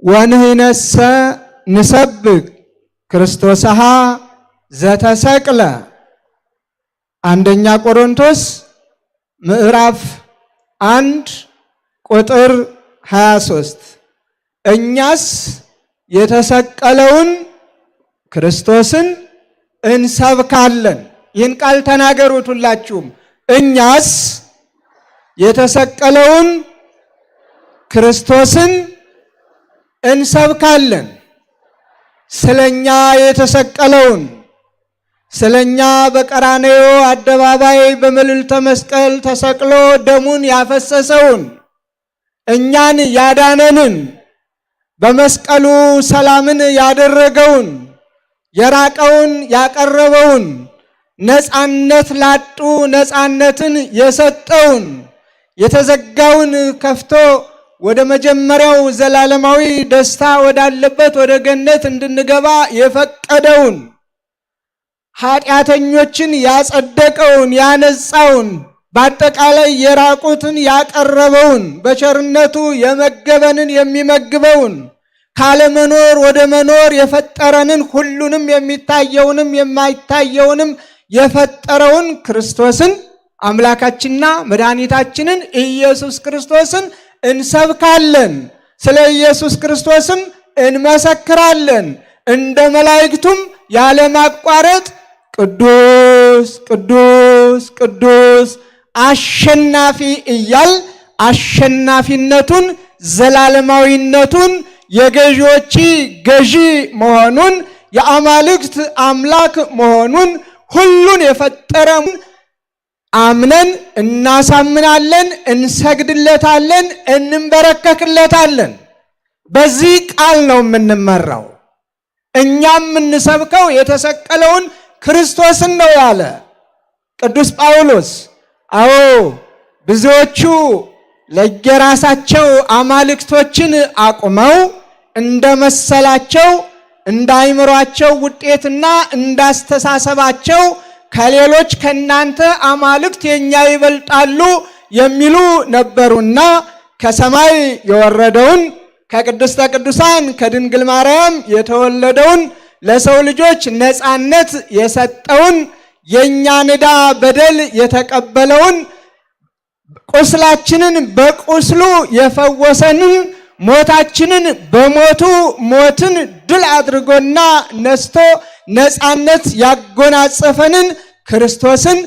ወንህነሰ ንሰብክ ክርስቶስሃ ዘተሰቅለ። አንደኛ ቆሮንቶስ ምዕራፍ 1 ቁጥር 23። እኛስ የተሰቀለውን ክርስቶስን እንሰብካለን። ይህን ቃል ተናገሩት ሁላችሁም። እኛስ የተሰቀለውን ክርስቶስን እንሰብካለን። ስለኛ የተሰቀለውን፣ ስለኛ በቀራንዮ አደባባይ በመልዕልተ መስቀል ተሰቅሎ ደሙን ያፈሰሰውን፣ እኛን ያዳነንን፣ በመስቀሉ ሰላምን ያደረገውን፣ የራቀውን ያቀረበውን፣ ነፃነት ላጡ ነፃነትን የሰጠውን፣ የተዘጋውን ከፍቶ ወደ መጀመሪያው ዘላለማዊ ደስታ ወዳለበት ወደ ገነት እንድንገባ የፈቀደውን፣ ኃጢአተኞችን ያጸደቀውን ያነጻውን፣ በአጠቃላይ የራቁትን ያቀረበውን፣ በቸርነቱ የመገበንን የሚመግበውን፣ ካለመኖር ወደ መኖር የፈጠረንን፣ ሁሉንም የሚታየውንም የማይታየውንም የፈጠረውን ክርስቶስን አምላካችንና መድኃኒታችንን ኢየሱስ ክርስቶስን እንሰብካለን። ስለ ኢየሱስ ክርስቶስም እንመሰክራለን። እንደ መላእክቱም ያለማቋረጥ ቅዱስ ቅዱስ ቅዱስ አሸናፊ እያል አሸናፊነቱን፣ ዘላለማዊነቱን፣ የገዢዎች ገዢ መሆኑን፣ የአማልክት አምላክ መሆኑን፣ ሁሉን የፈጠረ አምነን እናሳምናለን፣ እንሰግድለታለን፣ እንንበረከክለታለን። በዚህ ቃል ነው የምንመራው። እኛም የምንሰብከው የተሰቀለውን ክርስቶስን ነው ያለ ቅዱስ ጳውሎስ። አዎ ብዙዎቹ ለየራሳቸው አማልክቶችን አቁመው እንደመሰላቸው እንደ አእምሯቸው ውጤትና እንዳስተሳሰባቸው ከሌሎች ከናንተ አማልክት የኛ ይበልጣሉ የሚሉ ነበሩና ከሰማይ የወረደውን ከቅድስተ ቅዱሳን ከድንግል ማርያም የተወለደውን ለሰው ልጆች ነፃነት የሰጠውን የኛን ዕዳ በደል የተቀበለውን ቁስላችንን በቁስሉ የፈወሰንን ሞታችንን በሞቱ ሞትን ድል አድርጎና ነስቶ ነፃነት ያጎናጸፈንን ክርስቶስን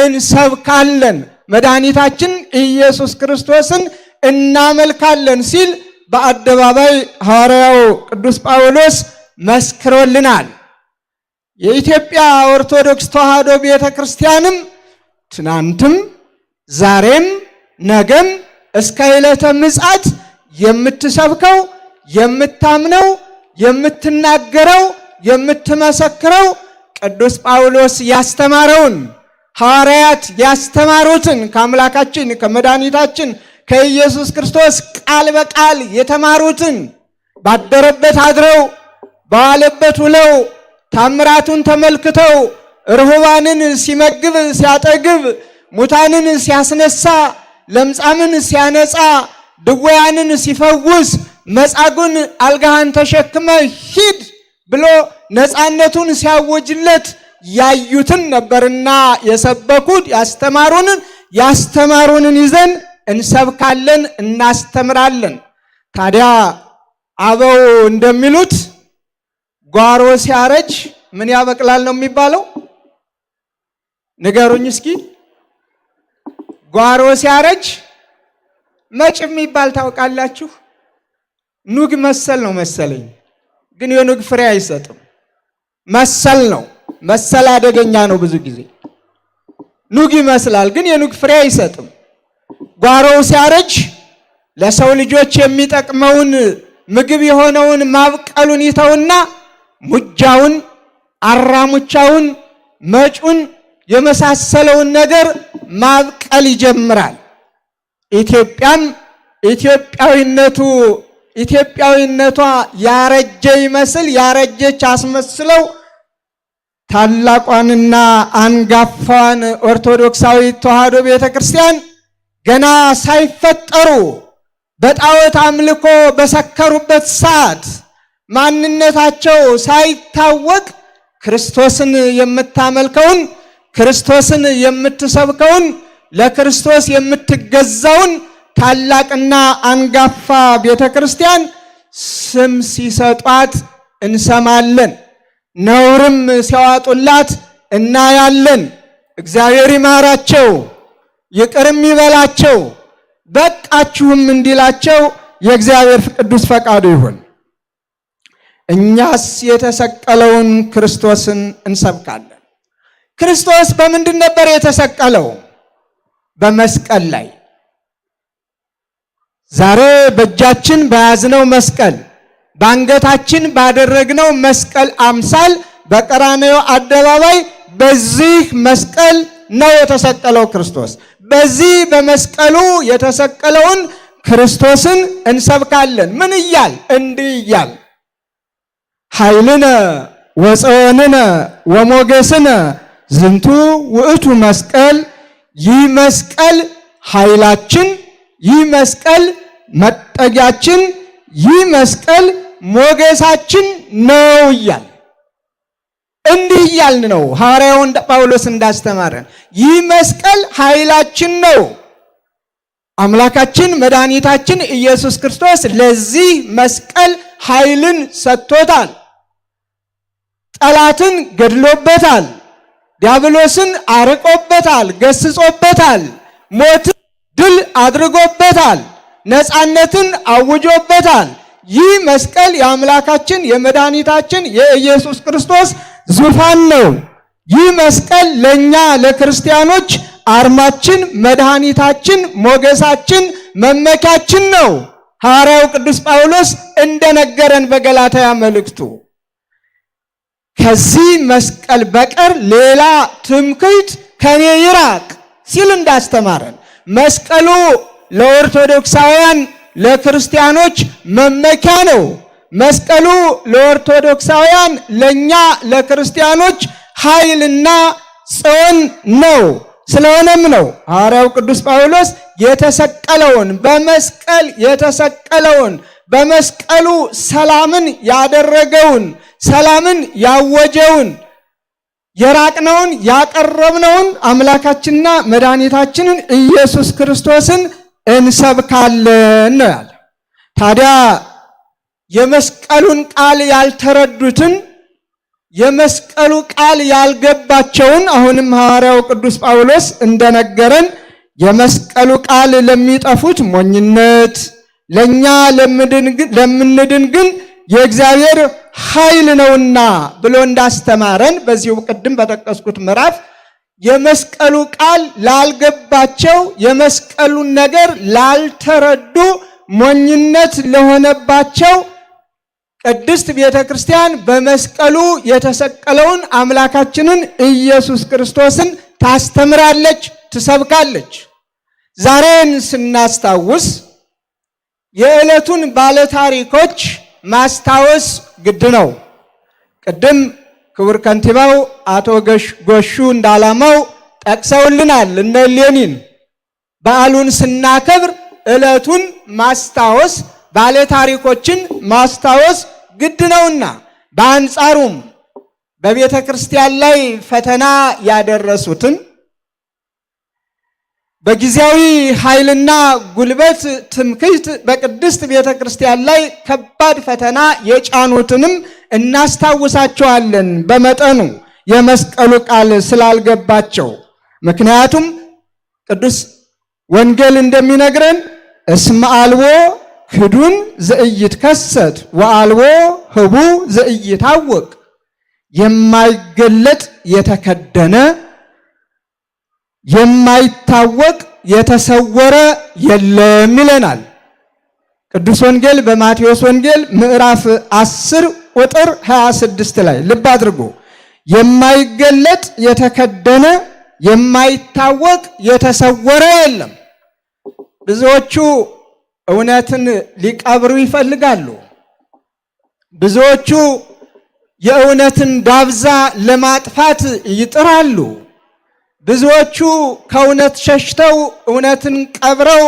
እንሰብካለን፣ መድኃኒታችን ኢየሱስ ክርስቶስን እናመልካለን ሲል በአደባባይ ሐዋርያው ቅዱስ ጳውሎስ መስክሮልናል። የኢትዮጵያ ኦርቶዶክስ ተዋሕዶ ቤተ ክርስቲያንም ትናንትም ዛሬም ነገም እስከ ዕለተ ምጽአት የምትሰብከው የምታምነው የምትናገረው የምትመሰክረው ቅዱስ ጳውሎስ ያስተማረውን ሐዋርያት ያስተማሩትን ከአምላካችን ከመድኃኒታችን ከኢየሱስ ክርስቶስ ቃል በቃል የተማሩትን ባደረበት አድረው በዋለበት ውለው ታምራቱን ተመልክተው ርሁባንን ሲመግብ ሲያጠግብ፣ ሙታንን ሲያስነሳ፣ ለምጻምን ሲያነጻ፣ ድውያንን ሲፈውስ፣ መጻጉን አልጋህን ተሸክመ ሂድ ብሎ ነፃነቱን ሲያወጅለት ያዩትን ነበርና የሰበኩት። ያስተማሩንን ይዘን እንሰብካለን፣ እናስተምራለን። ታዲያ አበው እንደሚሉት ጓሮ ሲያረጅ ምን ያበቅላል ነው የሚባለው? ንገሩኝ እስኪ። ጓሮ ሲያረጅ መጭ የሚባል ታውቃላችሁ? ኑግ መሰል ነው መሰለኝ፣ ግን የኑግ ፍሬ አይሰጥም። መሰል ነው። መሰል አደገኛ ነው። ብዙ ጊዜ ኑግ ይመስላል፣ ግን የኑግ ፍሬ አይሰጥም። ጓሮው ሲያረጅ ለሰው ልጆች የሚጠቅመውን ምግብ የሆነውን ማብቀሉን ይተውና ሙጃውን፣ አራሙቻውን፣ መጩን የመሳሰለውን ነገር ማብቀል ይጀምራል። ኢትዮጵያም ኢትዮጵያዊነቷ ያረጀ ይመስል ያረጀች አስመስለው ታላቋንና አንጋፋዋን ኦርቶዶክሳዊ ተዋሕዶ ቤተክርስቲያን ገና ሳይፈጠሩ በጣዖት አምልኮ በሰከሩበት ሰዓት ማንነታቸው ሳይታወቅ ክርስቶስን የምታመልከውን ክርስቶስን የምትሰብከውን ለክርስቶስ የምትገዛውን ታላቅና አንጋፋ ቤተክርስቲያን ስም ሲሰጧት እንሰማለን። ነውርም ሲያዋጡላት እናያለን። እግዚአብሔር ይማራቸው፣ ይቅርም ይበላቸው፣ በቃችሁም እንዲላቸው የእግዚአብሔር ቅዱስ ፈቃዱ ይሁን። እኛስ የተሰቀለውን ክርስቶስን እንሰብካለን። ክርስቶስ በምንድን ነበር የተሰቀለው? በመስቀል ላይ። ዛሬ በእጃችን በያዝነው መስቀል፣ በአንገታችን ባደረግነው መስቀል አምሳል በቀራንዮ አደባባይ በዚህ መስቀል ነው የተሰቀለው ክርስቶስ። በዚህ በመስቀሉ የተሰቀለውን ክርስቶስን እንሰብካለን። ምን እያል? እንዲህ እያል ኃይልነ ወፀወንነ ወሞገስነ ዝንቱ ውእቱ መስቀል። ይህ መስቀል ኃይላችን፣ ይህ መስቀል መጠጊያችን፣ ይህ መስቀል ሞገሳችን ነው እያል እንዲህ እያልን ነው ሐዋርያው ጳውሎስ እንዳስተማረን። ይህ መስቀል ኃይላችን ነው። አምላካችን መድኃኒታችን ኢየሱስ ክርስቶስ ለዚህ መስቀል ኃይልን ሰጥቶታል። ጠላትን ገድሎበታል። ዲያብሎስን አርቆበታል፣ ገስጾበታል። ሞትን ድል አድርጎበታል። ነፃነትን አውጆበታል። ይህ መስቀል የአምላካችን የመድኃኒታችን የኢየሱስ ክርስቶስ ዙፋን ነው። ይህ መስቀል ለኛ ለክርስቲያኖች አርማችን፣ መድኃኒታችን፣ ሞገሳችን፣ መመኪያችን ነው። ሐዋርያው ቅዱስ ጳውሎስ እንደነገረን በገላትያ መልእክቱ ከዚህ መስቀል በቀር ሌላ ትምክህት ከኔ ይራቅ ሲል እንዳስተማረን መስቀሉ ለኦርቶዶክሳውያን ለክርስቲያኖች መመኪያ ነው። መስቀሉ ለኦርቶዶክሳውያን ለኛ ለክርስቲያኖች ኃይልና ጽዮን ነው። ስለሆነም ነው ሐዋርያው ቅዱስ ጳውሎስ የተሰቀለውን በመስቀል የተሰቀለውን በመስቀሉ ሰላምን ያደረገውን ሰላምን ያወጀውን የራቅነውን ያቀረብነውን አምላካችንና መድኃኒታችንን ኢየሱስ ክርስቶስን እንሰብካለን ነው ያለ። ታዲያ የመስቀሉን ቃል ያልተረዱትን የመስቀሉ ቃል ያልገባቸውን አሁንም ሐዋርያው ቅዱስ ጳውሎስ እንደነገረን የመስቀሉ ቃል ለሚጠፉት ሞኝነት፣ ለኛ ለምንድን ግን የእግዚአብሔር ኃይል ነውና ብሎ እንዳስተማረን በዚሁ ቅድም በጠቀስኩት ምዕራፍ የመስቀሉ ቃል ላልገባቸው የመስቀሉን ነገር ላልተረዱ ሞኝነት ለሆነባቸው ቅድስት ቤተ ክርስቲያን በመስቀሉ የተሰቀለውን አምላካችንን ኢየሱስ ክርስቶስን ታስተምራለች፣ ትሰብካለች። ዛሬን ስናስታውስ የዕለቱን ባለታሪኮች ማስታወስ ግድ ነው። ቅድም ክቡር ከንቲባው አቶ ጎሹ እንዳላማው ጠቅሰውልናል። እነ ሌኒን በዓሉን ስናከብር ዕለቱን ማስታወስ ባለታሪኮችን ማስታወስ ግድ ነውና፣ በአንጻሩም በቤተ ክርስቲያን ላይ ፈተና ያደረሱትን በጊዜያዊ ኃይልና ጉልበት ትምክህት በቅድስት ቤተ ክርስቲያን ላይ ከባድ ፈተና የጫኑትንም እናስታውሳቸዋለን በመጠኑ የመስቀሉ ቃል ስላልገባቸው። ምክንያቱም ቅዱስ ወንጌል እንደሚነግረን እስመ አልቦ ክዱን ዘኢይትከሰት ወአልቦ ህቡ ዘኢይታወቅ፣ የማይገለጥ የተከደነ የማይታወቅ የተሰወረ የለም ይለናል ቅዱስ ወንጌል በማቴዎስ ወንጌል ምዕራፍ 10 ቁጥር 26 ላይ ልብ አድርጎ የማይገለጥ የተከደነ የማይታወቅ የተሰወረ የለም። ብዙዎቹ እውነትን ሊቀብሩ ይፈልጋሉ። ብዙዎቹ የእውነትን ዳብዛ ለማጥፋት ይጥራሉ። ብዙዎቹ ከእውነት ሸሽተው እውነትን ቀብረው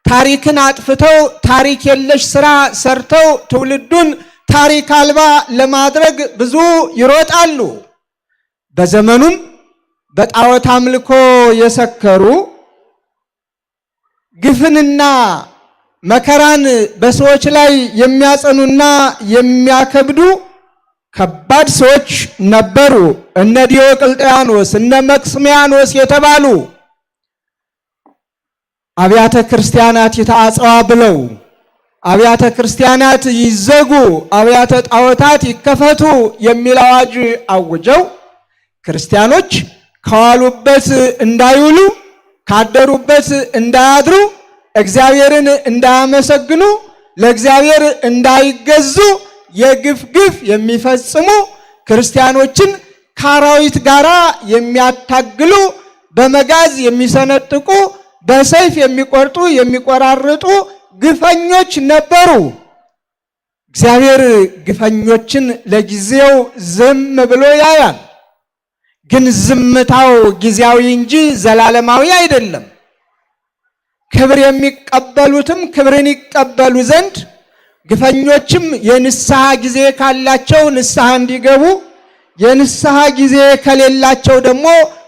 ታሪክን አጥፍተው ታሪክ የለሽ ስራ ሰርተው ትውልዱን ታሪክ አልባ ለማድረግ ብዙ ይሮጣሉ። በዘመኑም በጣዖት አምልኮ የሰከሩ ግፍንና መከራን በሰዎች ላይ የሚያጸኑና የሚያከብዱ ከባድ ሰዎች ነበሩ። እነ ዲዮቅልጥያኖስ እነ መክስሚያኖስ የተባሉ አብያተ ክርስቲያናት ይታጸዋ ብለው አብያተ ክርስቲያናት ይዘጉ፣ አብያተ ጣዖታት ይከፈቱ የሚል አዋጅ አውጀው ክርስቲያኖች ከዋሉበት እንዳይውሉ ካደሩበት እንዳያድሩ እግዚአብሔርን እንዳያመሰግኑ ለእግዚአብሔር እንዳይገዙ የግፍ ግፍ የሚፈጽሙ ክርስቲያኖችን ከአራዊት ጋራ የሚያታግሉ በመጋዝ የሚሰነጥቁ በሰይፍ የሚቆርጡ የሚቆራርጡ ግፈኞች ነበሩ። እግዚአብሔር ግፈኞችን ለጊዜው ዝም ብሎ ያያል። ግን ዝምታው ጊዜያዊ እንጂ ዘላለማዊ አይደለም። ክብር የሚቀበሉትም ክብርን ይቀበሉ ዘንድ ግፈኞችም የንስሐ ጊዜ ካላቸው ንስሐ እንዲገቡ፣ የንስሐ ጊዜ ከሌላቸው ደግሞ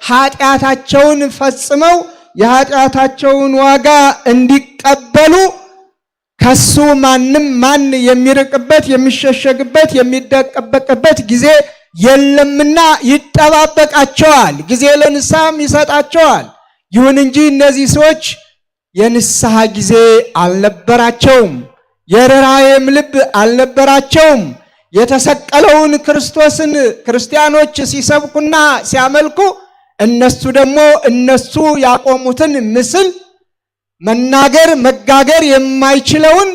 ኃጢአታቸውን ፈጽመው የኃጢአታቸውን ዋጋ እንዲቀበሉ ከሱ ማን የሚርቅበት የሚሸሸግበት የሚደበቅበት ጊዜ የለምና ይጠባበቃቸዋል። ጊዜ ለንስሐም ይሰጣቸዋል። ይሁን እንጂ እነዚህ ሰዎች የንስሐ ጊዜ አልነበራቸውም። የርኅራኄም ልብ አልነበራቸውም። የተሰቀለውን ክርስቶስን ክርስቲያኖች ሲሰብኩና ሲያመልኩ እነሱ ደግሞ እነሱ ያቆሙትን ምስል መናገር መጋገር የማይችለውን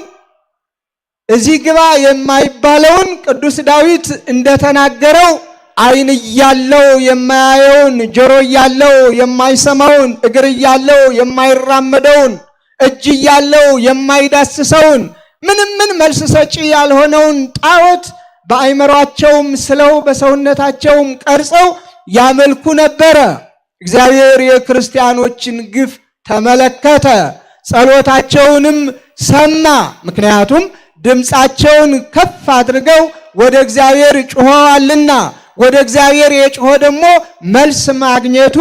እዚህ ግባ የማይባለውን ቅዱስ ዳዊት እንደተናገረው ዓይን እያለው የማያየውን፣ ጆሮ እያለው የማይሰማውን፣ እግር እያለው የማይራመደውን፣ እጅ እያለው የማይዳስሰውን ምን መልስ ሰጪ ያልሆነውን ጣዖት በአይምሯቸውም ስለው በሰውነታቸውም ቀርጸው ያመልኩ ነበረ። እግዚአብሔር የክርስቲያኖችን ግፍ ተመለከተ፣ ጸሎታቸውንም ሰማ። ምክንያቱም ድምፃቸውን ከፍ አድርገው ወደ እግዚአብሔር ጮኸዋልና፣ ወደ እግዚአብሔር የጮኸ ደግሞ መልስ ማግኘቱ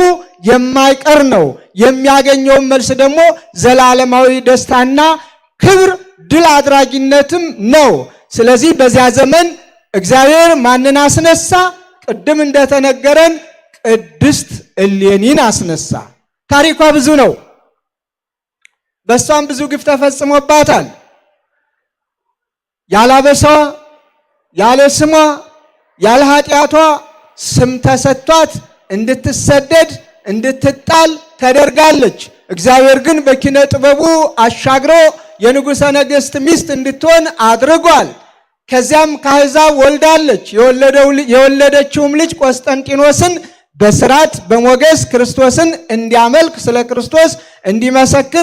የማይቀር ነው። የሚያገኘውን መልስ ደግሞ ዘላለማዊ ደስታና ክብር ድል አድራጊነትም ነው። ስለዚህ በዚያ ዘመን እግዚአብሔር ማንን አስነሳ? ቅድም እንደተነገረን ቅድስት እሌኒን አስነሳ። ታሪኳ ብዙ ነው። በሷም ብዙ ግፍ ተፈጽሞባታል። ያላበሷ ያለ ስሟ ያለ ኃጢአቷ ስም ተሰጥቷት እንድትሰደድ እንድትጣል ተደርጋለች። እግዚአብሔር ግን በኪነ ጥበቡ አሻግሮ የንጉሠ ነገሥት ሚስት እንድትሆን አድርጓል። ከዚያም ከአሕዛብ ወልዳለች። የወለደችውም ልጅ ቆስጠንጢኖስን በስርዓት በሞገስ ክርስቶስን እንዲያመልክ ስለ ክርስቶስ እንዲመሰክር